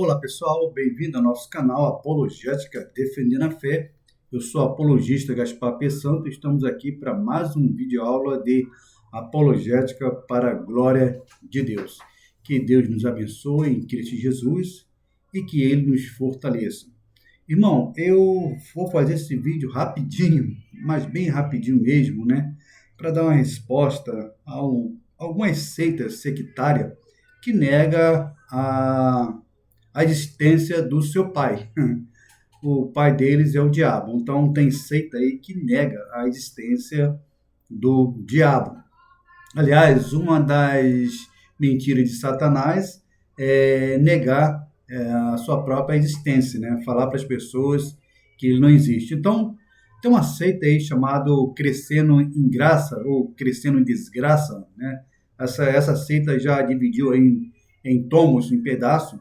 Olá pessoal, bem-vindo ao nosso canal Apologética Defendendo a Fé. Eu sou o apologista Gaspar P. Santos. Estamos aqui para mais um vídeo aula de apologética para a glória de Deus. Que Deus nos abençoe em Cristo Jesus e que Ele nos fortaleça. Irmão, eu vou fazer esse vídeo rapidinho, mas bem rapidinho mesmo, né? Para dar uma resposta a algumas seitas sectárias que nega a existência do seu pai. O pai deles é o diabo. Então tem seita aí que nega a existência do diabo. Aliás, uma das mentiras de Satanás é negar a sua própria existência, né? Falar para as pessoas que ele não existe. Então, tem uma seita aí chamada Crescendo em Graça ou Crescendo em Desgraça, né? Essa seita já dividiu aí em tomos, em pedaços.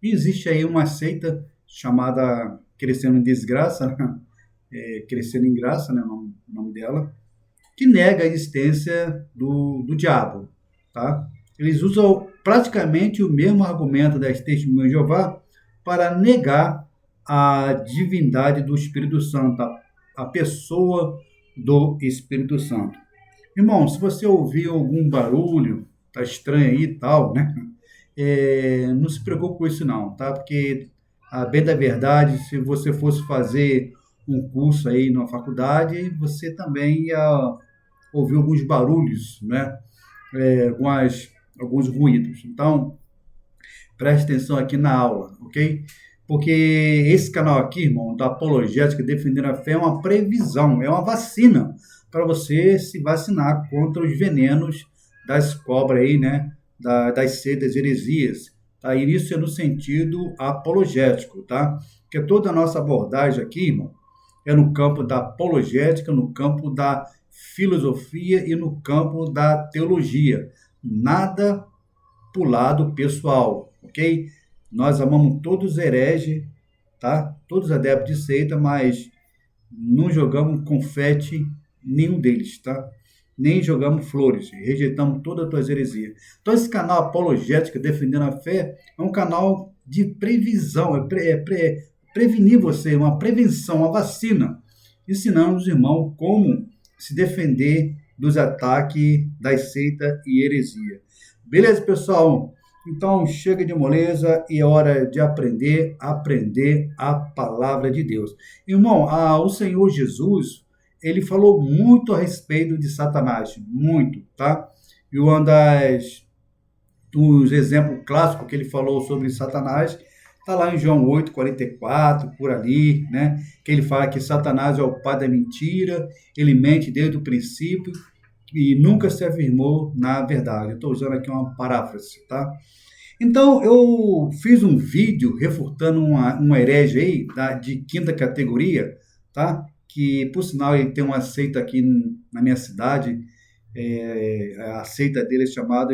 E existe aí uma seita chamada Crescendo em Desgraça, Crescendo em Graça, né, o nome dela, que nega a existência do diabo, tá? Eles usam praticamente o mesmo argumento das Testemunhas de Jeová para negar a divindade do Espírito Santo, a pessoa do Espírito Santo. Irmão, se você ouvir algum barulho, tá estranho aí e tal, né? Não se preocupe com isso não, tá? Porque, a bem da verdade, se você fosse fazer um curso aí na faculdade, você também ia ouvir alguns barulhos, né? Alguns ruídos. Então, preste atenção aqui na aula, ok? Porque esse canal aqui, irmão, da Apologética Defendendo a Fé, é uma previsão, é uma vacina para você se vacinar contra os venenos das cobras aí, né? Das seitas heresias, tá? E isso é no sentido apologético, tá? Porque toda a nossa abordagem aqui, irmão, é no campo da apologética, no campo da filosofia e no campo da teologia. Nada pro lado pessoal, ok? Nós amamos todos os hereges, tá? Todos adeptos de seita, mas não jogamos confete nenhum deles, tá? Nem jogamos flores, rejeitamos todas as tuas heresias. Então, esse canal Apologética Defendendo a Fé é um canal de previsão, prevenir você, uma prevenção, uma vacina, ensinando os irmãos como se defender dos ataques das seitas e heresia. Beleza, pessoal? Então, chega de moleza e é hora de aprender a palavra de Deus. Irmão, o Senhor Jesus, ele falou muito a respeito de Satanás, muito, tá? E dos exemplos clássicos que ele falou sobre Satanás está lá em João 8:44, por ali, né? Que ele fala que Satanás é o pai da mentira, ele mente desde o princípio e nunca se afirmou na verdade. Eu estou usando aqui uma paráfrase, tá? Então, eu fiz um vídeo refutando um herege aí, de quinta categoria, tá? Que, por sinal, ele tem uma seita aqui na minha cidade, a seita dele é chamada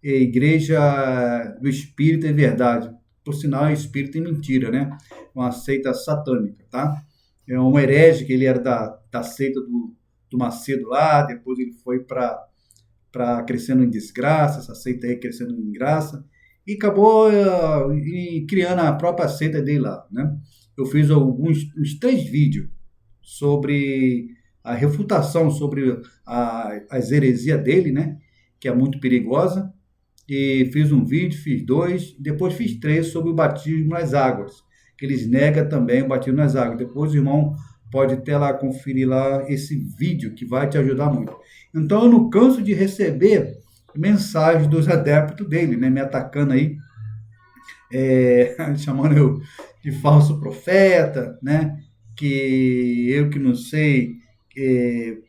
Igreja do Espírito e Verdade. Por sinal, é Espírito e Mentira, né? Uma seita satânica, tá? É um herege que ele era da seita do Macedo lá, depois ele foi para Crescendo em Desgraça, essa seita aí Crescendo em Graça, e acabou criando a própria seita dele lá, né? Eu fiz uns 3 vídeos sobre a refutação sobre as heresias dele, né? Que é muito perigosa. E fiz um vídeo, fiz 2, depois fiz 3 sobre o batismo nas águas, que eles negam também o batismo nas águas. Depois o irmão pode até lá conferir lá esse vídeo que vai te ajudar muito. Então eu não canso de receber mensagens dos adeptos dele, né? Me atacando aí, chamando eu de falso profeta, né? Que eu que não sei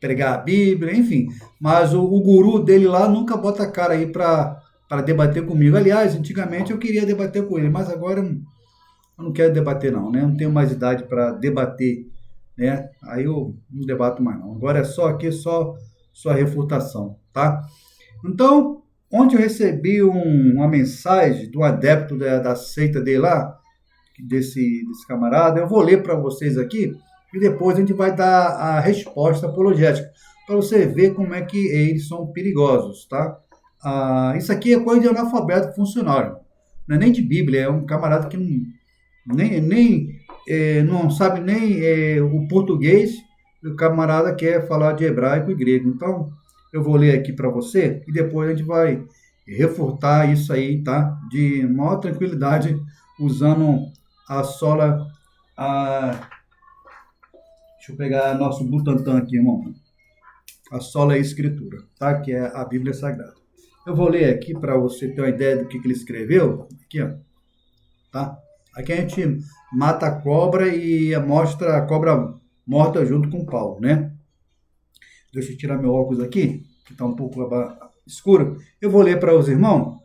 pregar a Bíblia, enfim. Mas o guru dele lá nunca bota a cara aí para debater comigo. Aliás, antigamente eu queria debater com ele, mas agora eu não quero debater não, né? Não tenho mais idade para debater, né? Aí eu não debato mais não. Agora é só aqui, só refutação, tá? Então, ontem eu recebi uma mensagem do adepto da seita dele lá, desse camarada. Eu vou ler para vocês aqui e depois a gente vai dar a resposta apologética, para você ver como é que eles são perigosos, tá? Isso aqui é coisa de analfabeto funcional. Não é nem de Bíblia, é um camarada que não sabe nem o português, e o camarada quer falar de hebraico e grego. Então, eu vou ler aqui para você e depois a gente vai refutar isso aí, tá? De maior tranquilidade, usando a sola. Deixa eu pegar nosso Butantan aqui, irmão. A sola escritura, tá? Que é a Bíblia Sagrada. Eu vou ler aqui para você ter uma ideia do que ele escreveu. Aqui, ó. Tá? Aqui a gente mata a cobra e mostra a cobra morta junto com o pau, né? Deixa eu tirar meu óculos aqui, que está um pouco escuro. Eu vou ler para os irmãos.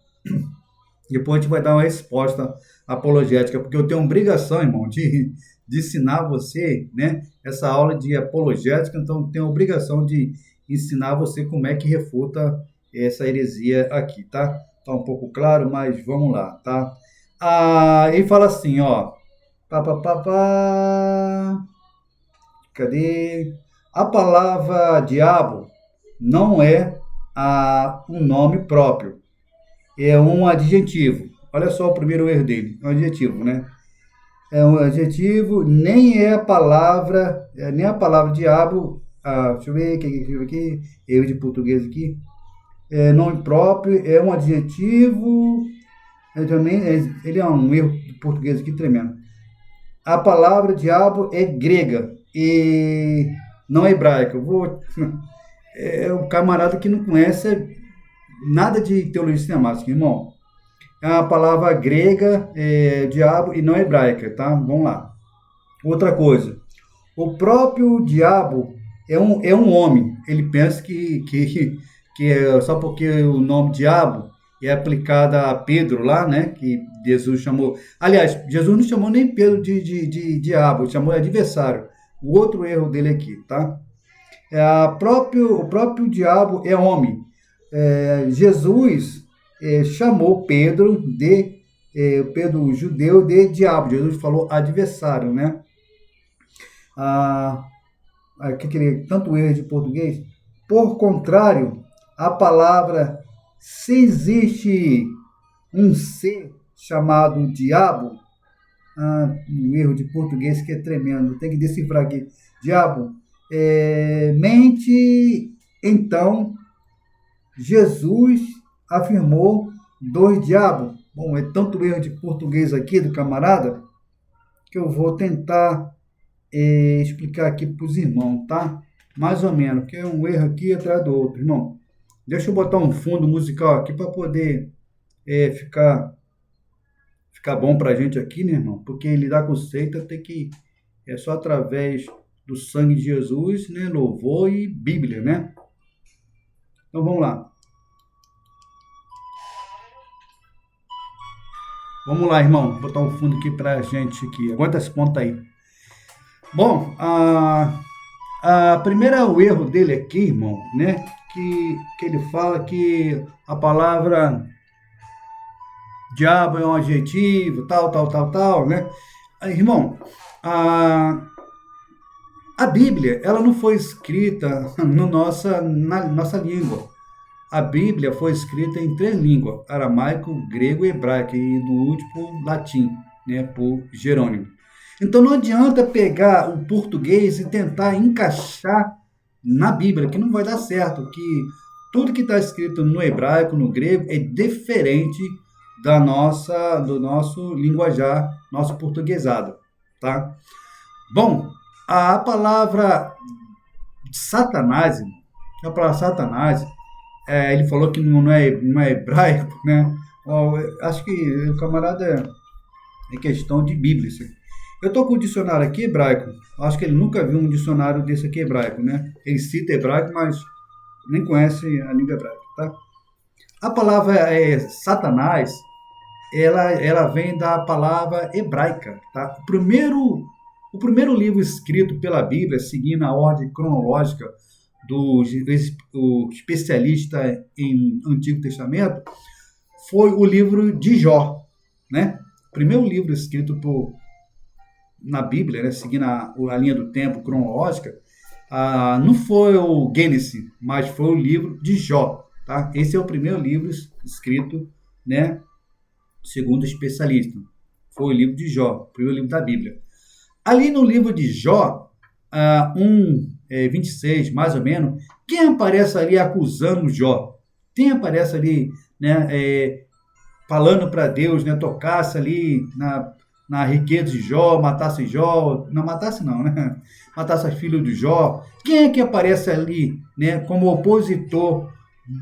Depois a gente vai dar uma resposta apologética, porque eu tenho obrigação, irmão, de ensinar você, né? Essa aula de apologética, então eu tenho a obrigação de ensinar você como é que refuta essa heresia aqui, tá? Tá um pouco claro, mas vamos lá, tá? Ele fala assim, ó. Cadê? A palavra diabo não é um nome próprio, é um adjetivo. Olha só o primeiro erro dele, é um adjetivo, né? É um adjetivo, nem a palavra diabo. Deixa eu ver aqui, erro de português aqui. Nome próprio, é um adjetivo. Ele é um erro de português aqui tremendo. A palavra diabo é grega e não é hebraica. É um camarada que não conhece nada de teologia sistemática, irmão. É uma palavra grega, diabo, e não hebraica, tá? Vamos lá. Outra coisa. O próprio diabo é um homem. Ele pensa que é só porque o nome diabo é aplicado a Pedro lá, né? Que Jesus chamou. Aliás, Jesus não chamou nem Pedro de diabo, chamou de adversário. O outro erro dele aqui, tá? O próprio diabo é homem. Jesus chamou Pedro Pedro judeu de diabo. Jesus falou adversário, né? Tanto erro de português. Por contrário, a palavra, se existe um ser chamado diabo, um erro de português que é tremendo, tem que decifrar aqui. Diabo, mente, então, Jesus afirmou dois diabos. Bom, é tanto erro de português aqui do camarada, que eu vou tentar explicar aqui para os irmãos, tá? Mais ou menos, que é um erro aqui atrás do outro, irmão. Deixa eu botar um fundo musical aqui para poder ficar bom para a gente aqui, né, irmão? Porque lidar com seita tem que... É só através do sangue de Jesus, né? Louvor e Bíblia, né? Então vamos lá. Vamos lá, irmão. Vou botar um fundo aqui pra gente aqui. Aguenta esse ponto aí. Bom, o erro dele aqui, irmão, né? Que ele fala que a palavra diabo é um adjetivo, tal, né? Irmão, a Bíblia, ela não foi escrita na nossa língua. A Bíblia foi escrita em 3 línguas, aramaico, grego e hebraico, e no último, latim, né, por Jerônimo. Então não adianta pegar o português e tentar encaixar na Bíblia, que não vai dar certo, que tudo que está escrito no hebraico, no grego, é diferente do nosso linguajar, nosso portuguesado, tá? Bom, a palavra Satanás, ele falou que não é hebraico, né? Acho que o camarada é questão de Bíblia. Eu estou com o dicionário aqui hebraico. Acho que ele nunca viu um dicionário desse aqui hebraico, né? Ele cita hebraico, mas nem conhece a língua hebraica, tá? A palavra Satanás, ela vem da palavra hebraica, tá? O primeiro livro escrito pela Bíblia, seguindo a ordem cronológica do especialista em Antigo Testamento, foi o livro de Jó, né? O primeiro livro escrito na Bíblia, né? Seguindo a linha do tempo cronológica, não foi o Gênesis, mas foi o livro de Jó. tá? Esse é o primeiro livro escrito, né, segundo especialistas. Foi o livro de Jó, o primeiro livro da Bíblia. Ali no livro de Jó, 26, mais ou menos, quem aparece ali acusando Jó? Quem aparece ali, né, falando para Deus, né, tocasse ali na riqueza de Jó, matasse Jó, não matasse não, né? Matasse as filhas de Jó. Quem é que aparece ali, né, como opositor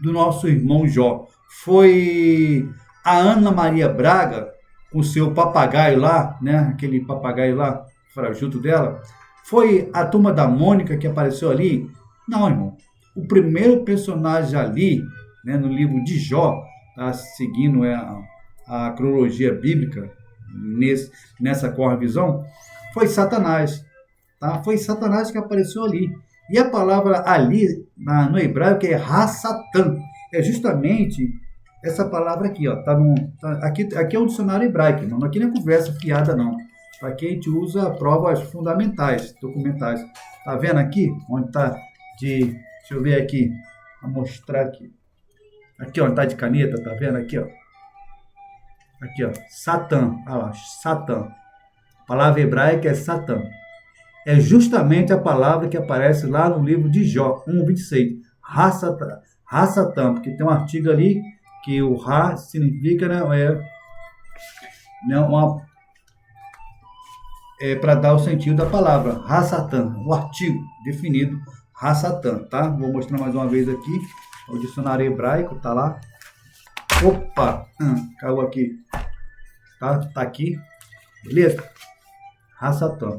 do nosso irmão Jó? Foi a Ana Maria Braga, com o seu papagaio lá, né, aquele papagaio lá, frajuto dela. Foi a Turma da Mônica que apareceu ali? Não, irmão. O primeiro personagem ali, né, no livro de Jó, tá, seguindo a cronologia bíblica, nessa cosmovisão, foi Satanás. Tá? Foi Satanás que apareceu ali. E a palavra ali, no hebraico, é Ha-Satan. É justamente essa palavra aqui. Ó, aqui é um dicionário hebraico, mano. Aqui não é conversa fiada, não. Aqui a gente usa provas fundamentais, documentais. Tá vendo aqui? Onde tá deixa eu ver aqui. Vou mostrar aqui. Aqui, ó, tá de caneta, tá vendo aqui, ó? Aqui, ó, Satã, olha lá, Satã. A palavra hebraica é Satã. É justamente a palavra que aparece lá no livro de Jó, 1:26. Ha-Satã, porque tem um artigo ali que o Ha significa, para dar o sentido da palavra, Ha-Satã, o artigo definido, Ha-Satã, tá? Vou mostrar mais uma vez aqui, o dicionário hebraico, tá lá. Opa, caiu aqui, tá aqui, beleza? Ha-Satã.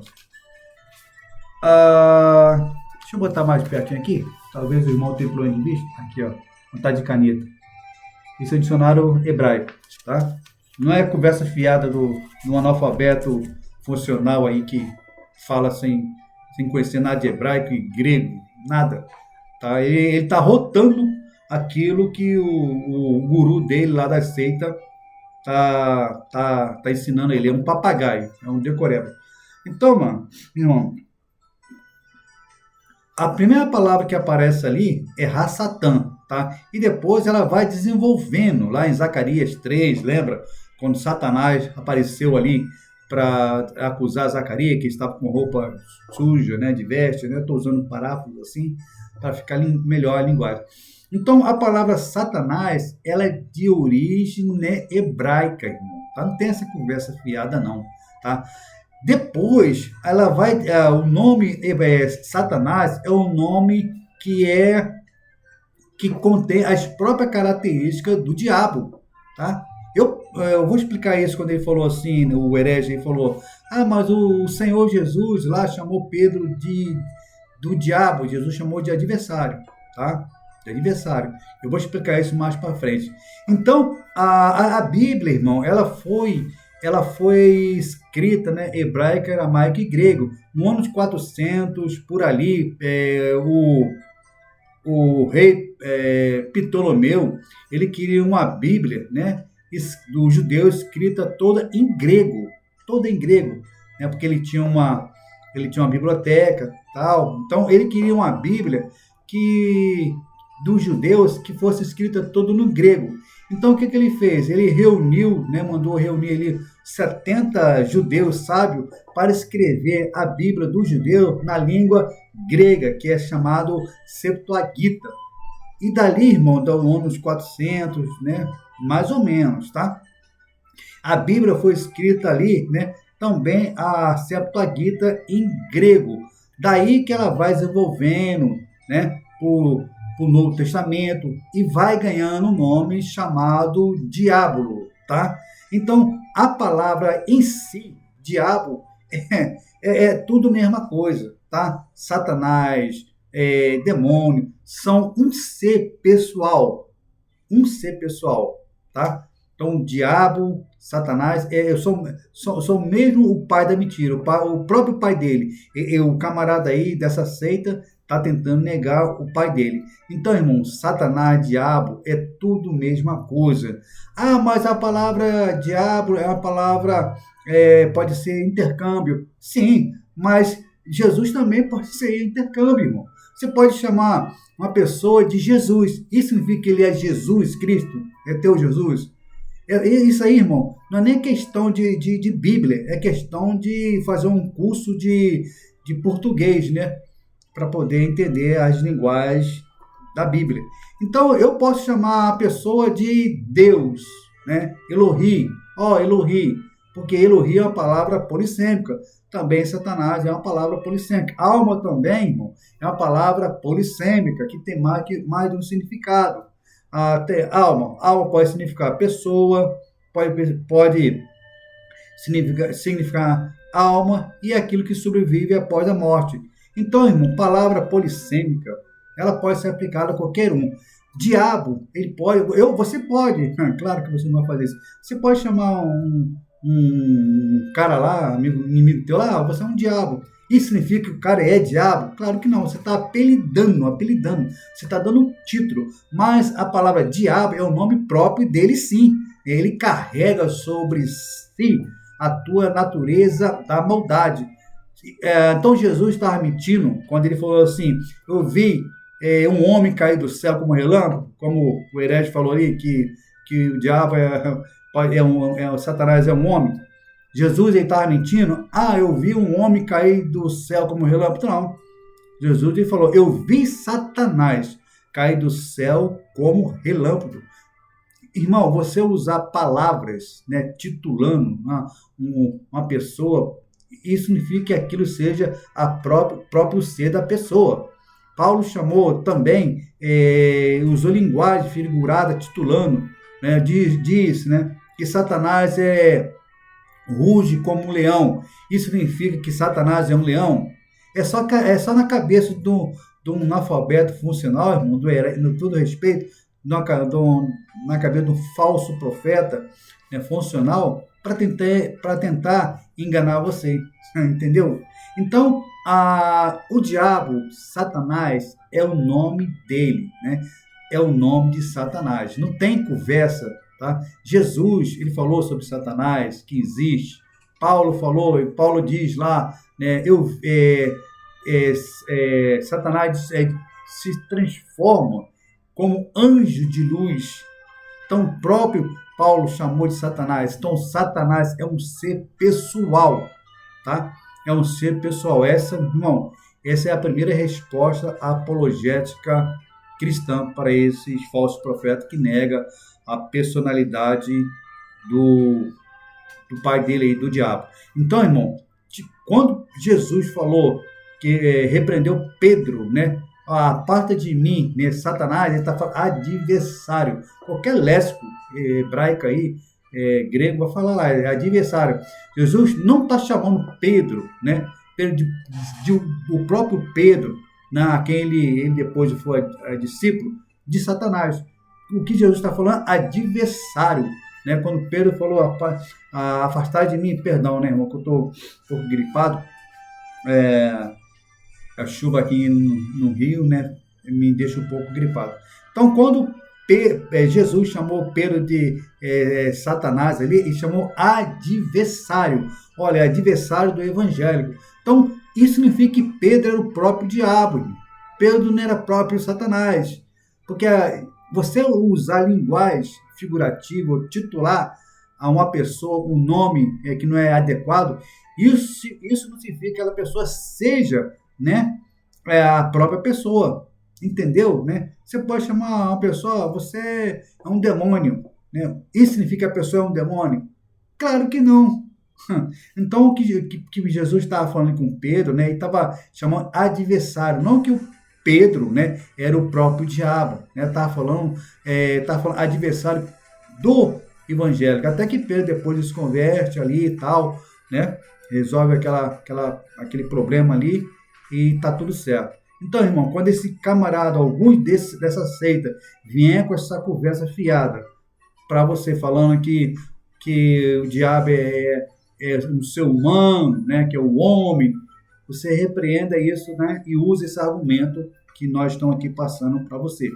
Deixa eu botar mais pertinho aqui, talvez o irmão tenha problema de vista. Aqui, ó, não tá de caneta. Isso é o dicionário hebraico, tá? Não é conversa fiada do analfabeto funcional aí que fala sem conhecer nada de hebraico e grego, nada. Tá? Ele tá rotando aquilo que o guru dele lá da seita tá ensinando ele. É um papagaio, é um decoreba. Então, mano, irmão, a primeira palavra que aparece ali é Ha-Satã, tá? E depois ela vai desenvolvendo lá em Zacarias 3, lembra? Quando Satanás apareceu ali para acusar Zacarias, que estava com roupa suja, né, de veste, né? Estou usando paráfraso assim, para ficar melhor a linguagem. Então, a palavra Satanás, ela é de origem, né, hebraica, irmão, tá? Não tem essa conversa fiada, não, tá? Depois, ela vai, o nome Satanás é um nome que contém as próprias características do diabo, tá? Eu vou explicar isso quando ele falou assim, o herege ele falou, mas o Senhor Jesus lá chamou Pedro do diabo, Jesus chamou de adversário, tá? De adversário. Eu vou explicar isso mais para frente. Então, a Bíblia, irmão, ela foi escrita, né, hebraica, aramaico e grego. No ano de 400, por ali, o rei Ptolomeu, ele queria uma Bíblia, né, do judeu escrita toda em grego, né, porque ele tinha uma biblioteca, tal. Então ele queria uma Bíblia dos judeus que fosse escrita toda no grego. Então o que ele fez? Ele reuniu, né, mandou reunir ali 70 judeus sábios para escrever a Bíblia do judeu na língua grega, que é chamado Septuaginta. E dali, irmão, do anos 400, né, mais ou menos, tá? A Bíblia foi escrita ali, né, também a Septuaginta em grego. Daí que ela vai desenvolvendo, né, o Novo Testamento e vai ganhando um nome chamado diabo, tá? Então, a palavra em si, diabo, é tudo a mesma coisa, tá? Satanás, demônio, são um ser pessoal, tá? Então, diabo, Satanás, eu sou mesmo o pai da mentira, o próprio pai dele. O camarada aí dessa seita está tentando negar o pai dele. Então, irmão, Satanás, diabo, é tudo a mesma coisa. Mas a palavra diabo é uma palavra, pode ser intercâmbio. Sim, mas Jesus também pode ser intercâmbio, irmão. Você pode chamar uma pessoa de Jesus. Isso significa que ele é Jesus Cristo, é teu Jesus. Isso aí, irmão, não é nem questão de Bíblia, é questão de fazer um curso de português, né? Para poder entender as linguagens da Bíblia. Então, eu posso chamar a pessoa de Deus, né? Elohi, Elohi, porque Elohi é uma palavra polissêmica. Também Satanás é uma palavra polissêmica. Alma também, irmão, é uma palavra polissêmica, que tem mais de um significado. Alma pode significar pessoa, pode significar alma e aquilo que sobrevive após a morte. Então, irmão, palavra polissêmica, ela pode ser aplicada a qualquer um. Diabo, ele pode, você pode, claro que você não vai fazer isso. Você pode chamar um cara lá, inimigo teu lá, você é um diabo. Isso significa que o cara é diabo? Claro que não, você está apelidando, você está dando um título, mas a palavra diabo é o nome próprio dele sim, ele carrega sobre si a tua natureza da maldade. Então Jesus estava mentindo quando ele falou assim, eu vi um homem cair do céu como relâmpago, como o herege falou ali, que o diabo Satanás é um homem. Jesus estava mentindo? Eu vi um homem cair do céu como relâmpago. Não. Jesus ele falou, eu vi Satanás cair do céu como relâmpago. Irmão, você usar palavras, né, titulando uma pessoa, isso significa que aquilo seja próprio ser da pessoa. Paulo chamou também, usou linguagem figurada, titulando, né, diz, né, que Satanás ruge como um leão. Isso significa que Satanás é um leão? É só na cabeça de um analfabeto funcional, irmão, no todo respeito, na cabeça de um falso profeta, né, funcional, para tentar enganar você, entendeu? Então, o diabo, Satanás, é o nome dele, né? É o nome de Satanás. Não tem conversa, tá? Jesus, ele falou sobre Satanás, que existe. Paulo diz lá, né? Satanás se transforma como anjo de luz. Então, o próprio Paulo chamou de Satanás. Então, Satanás é um ser pessoal, tá? É um ser pessoal. Essa é a primeira resposta apologética cristã para esses falsos profetas que nega a personalidade do pai dele aí, do diabo. Então, irmão, quando Jesus falou que repreendeu Pedro, né? Aparta de mim, né? Satanás, ele está falando adversário. Qualquer léxico hebraico aí, grego, vai falar lá, é adversário. Jesus não está chamando Pedro, né? O próprio Pedro, né? Quem ele depois foi discípulo, de Satanás. O que Jesus está falando? Adversário. Né? Quando Pedro falou, afastar de mim, perdão, né, irmão, que eu estou um pouco gripado, a chuva aqui no Rio, né, me deixa um pouco gripado. Então, quando Jesus chamou Pedro de Satanás ali, ele chamou adversário. Olha, adversário do evangelho. Então, isso significa que Pedro era o próprio diabo. Pedro não era próprio Satanás. Porque você usar linguagem figurativa, ou titular a uma pessoa um nome que não é adequado, isso não significa que aquela pessoa seja, né, a própria pessoa. Entendeu? Né? Você pode chamar uma pessoa, você é um demônio. Né? Isso significa que a pessoa é um demônio? Claro que não. Então, o que Jesus estava falando com Pedro, né, ele estava chamando adversário, não que o Pedro, né, era o próprio diabo, né, estava falando adversário do evangélico, até que Pedro depois se converte ali e tal, né, resolve aquele problema ali e tá tudo certo. Então, irmão, quando esse camarada, alguns dessa seita, vier com essa conversa fiada para você falando que o diabo é um ser humano, né, que é o homem, você repreenda isso, né, e use esse argumento que nós estamos aqui passando para você.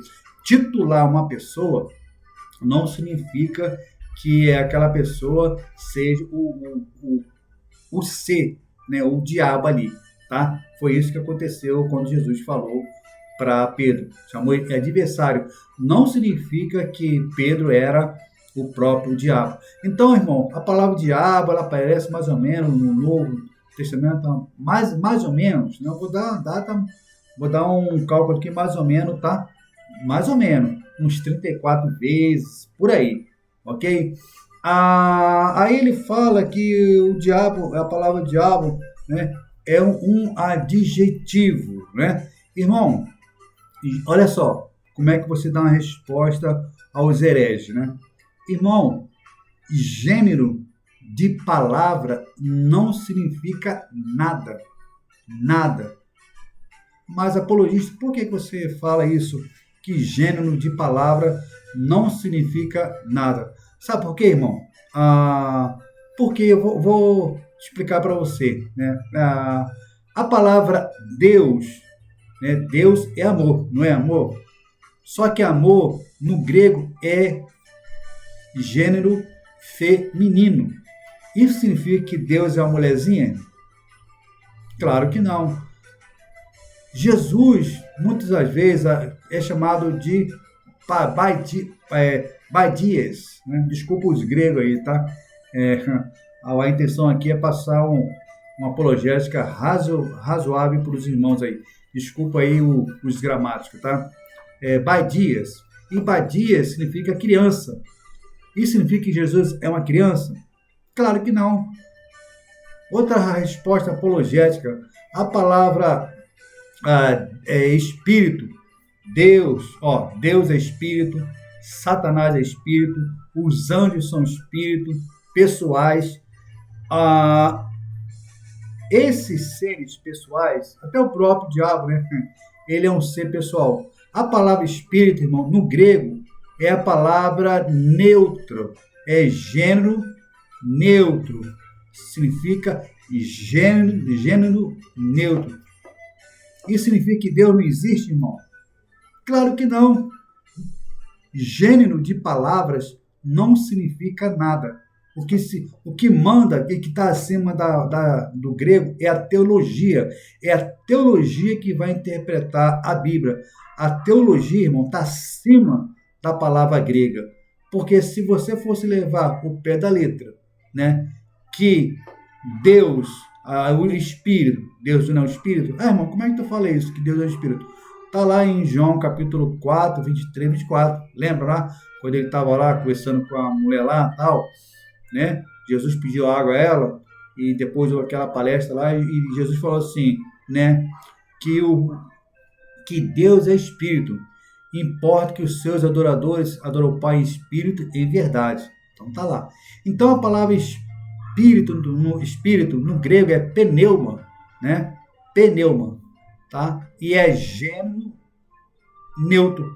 Titular uma pessoa não significa que aquela pessoa seja o ser, né, o diabo ali, tá? Foi isso que aconteceu quando Jesus falou para Pedro, chamou ele de adversário. Não significa que Pedro era o próprio diabo. Então, irmão, a palavra diabo, ela aparece mais ou menos no Novo Testamento, mais ou menos, não vou dar data, vou dar um cálculo aqui mais ou menos, tá? Mais ou menos, uns 34 vezes, por aí, ok? Aí ele fala que o diabo, a palavra diabo, né, é um adjetivo, né? Irmão, olha só, como é que você dá uma resposta aos hereges, né? Irmão, gênero de palavra não significa nada, nada. Mas, apologista, por que você fala isso? Que gênero de palavra não significa nada. Sabe por quê, irmão? Porque eu vou explicar para você, né? A palavra Deus, né? Deus é amor, não é amor? Só que amor, no grego, é gênero feminino. Isso significa que Deus é uma mulherzinha? Claro que não. Jesus, muitas das vezes, é chamado de Baidias, né? Desculpa os gregos aí, tá? A intenção aqui é passar uma apologética razoável para os irmãos aí. Desculpa aí os gramáticos, tá? Baidias. E Baidias significa criança. Isso significa que Jesus é uma criança? Claro que não. Outra resposta apologética, a palavra espírito, Deus é espírito, Satanás é espírito, os anjos são espíritos pessoais. Esses seres pessoais, até o próprio diabo, né? Ele é um ser pessoal. A palavra espírito, irmão, no grego, é a palavra neutro, é gênero neutro, significa gênero neutro. Isso significa que Deus não existe, irmão? Claro que não. Gênero de palavras não significa nada. O que manda, e que está acima do grego, é a teologia. É a teologia que vai interpretar a Bíblia. A teologia, irmão, está acima da palavra grega. Porque se você fosse levar o pé da letra, né, que Deus, o Espírito, Deus não é o Espírito, irmão, como é que tu fala isso, que Deus é o Espírito? Está lá em João capítulo 4, 23, 24, lembra lá? Quando ele estava lá conversando com a mulher lá, tal, né? Jesus pediu água a ela, e depois aquela palestra lá, e Jesus falou assim, né, que Deus é Espírito, importa que os seus adoradores adoram o Pai em Espírito e em verdade. Então tá lá. Então a palavra espírito no grego é pneuma, né? Pneuma, tá? E é gênero neutro.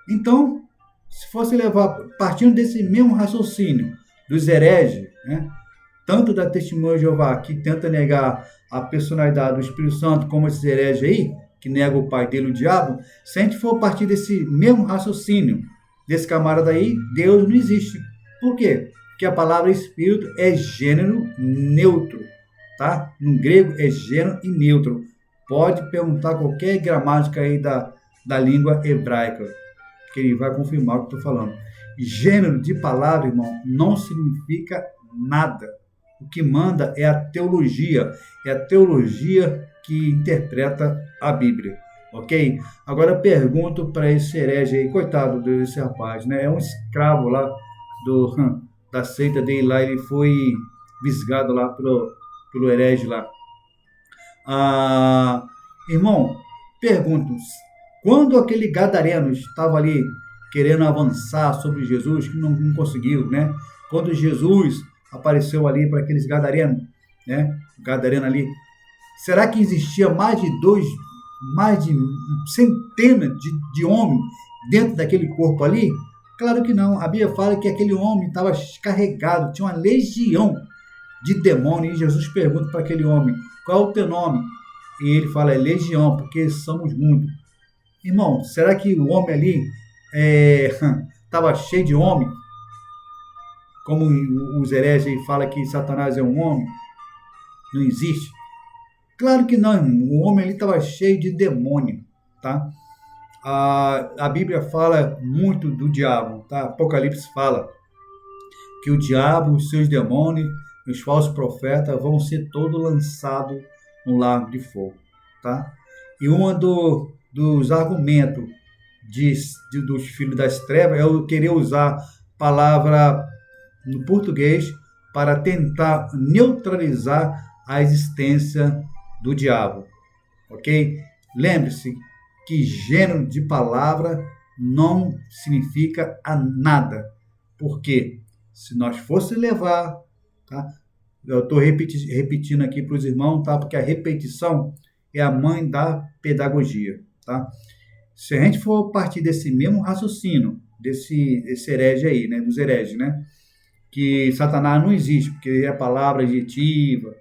Então, se fosse levar, partindo desse mesmo raciocínio dos hereges, né? Tanto da Testemunha de Jeová, que tenta negar a personalidade do Espírito Santo, como esses hereges aí, que nega o pai dele, o diabo, se a gente for partir desse mesmo raciocínio desse camarada aí, Deus não existe. Por quê? Porque a palavra espírito é gênero neutro, tá? No grego é gênero e neutro. Pode perguntar qualquer gramática aí da língua hebraica, que ele vai confirmar o que eu estou falando. Gênero de palavra, irmão, não significa nada. O que manda é a teologia. É a teologia que interpreta a Bíblia, ok? Agora eu pergunto para esse herege aí, coitado desse rapaz, né? É um escravo lá da seita dele lá, ele foi visgado lá pelo herege lá. Irmão, pergunto, quando aquele gadareno estava ali querendo avançar sobre Jesus, que não conseguiu, né? Quando Jesus apareceu ali para aqueles gadarenos, né? O gadareno ali, será que existia mais de centenas de homens dentro daquele corpo ali? Claro que não. A Bíblia fala que aquele homem estava carregado, tinha uma legião de demônios. E Jesus pergunta para aquele homem, qual é o teu nome? E ele fala, é legião, porque somos muitos. Irmão, será que o homem ali estava cheio de homem? Como os hereges falam que Satanás é um homem? Não existe. Claro que não, irmão. O homem ali estava cheio de demônio, tá? A Bíblia fala muito do diabo, tá? Apocalipse fala que o diabo, os seus demônios, os falsos profetas vão ser todos lançados no lago de fogo, tá? E dos argumentos dos filhos das trevas é eu querer usar palavra no português para tentar neutralizar a existência do diabo, ok? Lembre-se que gênero de palavra não significa a nada, porque se nós fosse levar, tá? Eu estou repetindo aqui para os irmãos, tá? Porque a repetição é a mãe da pedagogia, tá? Se a gente for partir desse mesmo raciocínio, desse herege aí, né? Dos hereges, né? Que Satanás não existe, porque é palavra adjetiva,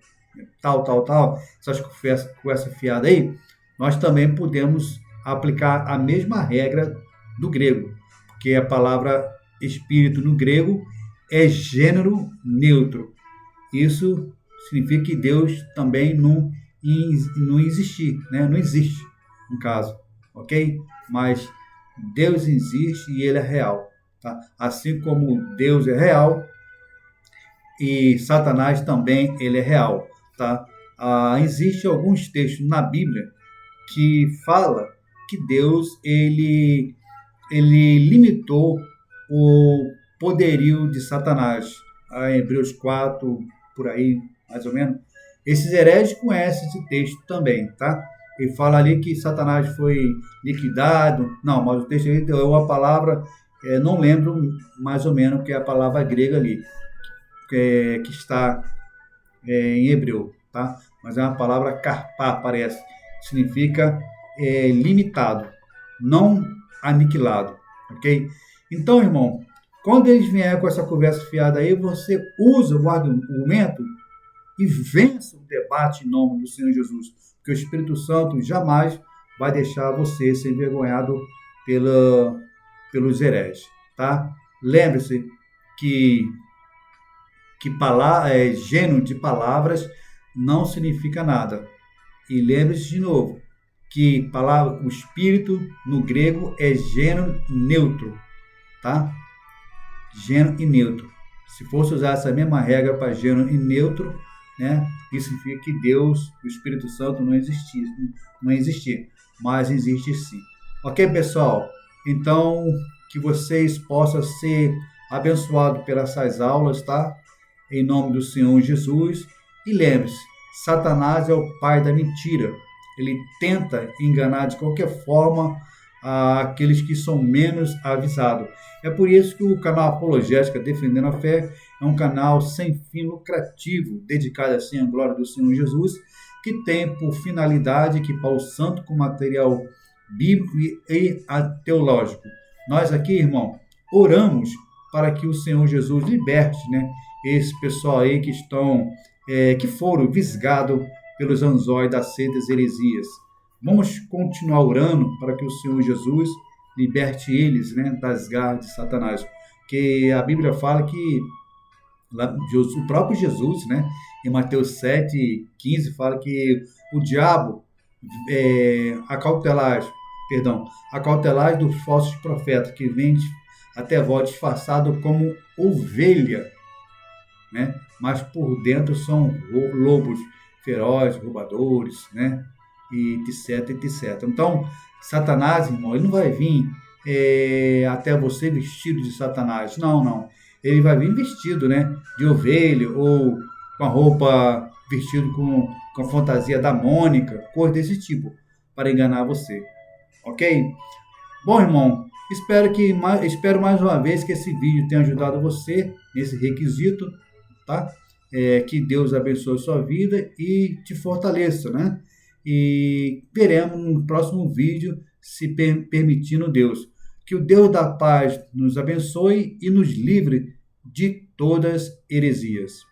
tal, essas conversa fiada aí, nós também podemos aplicar a mesma regra do grego, porque a palavra espírito no grego é gênero neutro. Isso significa que Deus também não existir, né? Não existe, no caso, ok? Mas Deus existe e Ele é real, tá? Assim como Deus é real e Satanás também ele é real, tá? Existem alguns textos na Bíblia que fala que Deus ele limitou o poderio de Satanás. Em Hebreus 4, por aí, mais ou menos. Esses hereges conhecem esse texto também, tá? Ele fala ali que Satanás foi liquidado. Não, mas o texto aí deu uma palavra, não lembro mais ou menos que é a palavra grega ali, que está em hebreu, tá? Mas é uma palavra carpá, parece. Significa limitado, não aniquilado, ok? Então, irmão, quando eles vierem com essa conversa fiada aí, você usa o argumento e vença o debate em nome do Senhor Jesus, porque o Espírito Santo jamais vai deixar você ser envergonhado pelos hereges, tá? Lembre-se que gênero de palavras não significa nada. E lembre-se de novo que o espírito no grego é gênero neutro, tá? Gênero e neutro. Se fosse usar essa mesma regra para gênero e neutro, né? Isso significa que Deus, o Espírito Santo não existia, mas existe sim. Ok, pessoal? Então, que vocês possam ser abençoados pelas aulas, tá? Em nome do Senhor Jesus. E lembre-se, Satanás é o pai da mentira. Ele tenta enganar de qualquer forma aqueles que são menos avisados. É por isso que o canal Apologética Defendendo a Fé é um canal sem fim lucrativo, dedicado assim à glória do Senhor Jesus, que tem por finalidade equipar o santo com material bíblico e teológico. Nós aqui, irmão, oramos para que o Senhor Jesus liberte, né, esse pessoal aí que foram visgados pelos anzóis das seitas heresias. Vamos continuar orando para que o Senhor Jesus liberte eles, né, das garras de Satanás. Porque a Bíblia fala que o próprio Jesus, né, em Mateus 7:15, fala que o diabo acautelais dos falsos profetas que vêm até vós disfarçado como ovelha, né? Mas por dentro são lobos ferozes, roubadores, né? E etc. Então, Satanás, irmão, ele não vai vir até você vestido de Satanás. Não. Ele vai vir vestido, né? De ovelha ou com a roupa vestido com a fantasia da Mônica, coisa desse tipo, para enganar você. Ok? Bom, irmão, espero mais uma vez que esse vídeo tenha ajudado você nesse requisito, tá? Que Deus abençoe a sua vida e te fortaleça, né? E veremos no próximo vídeo, se permitindo Deus. Que o Deus da paz nos abençoe e nos livre de todas heresias.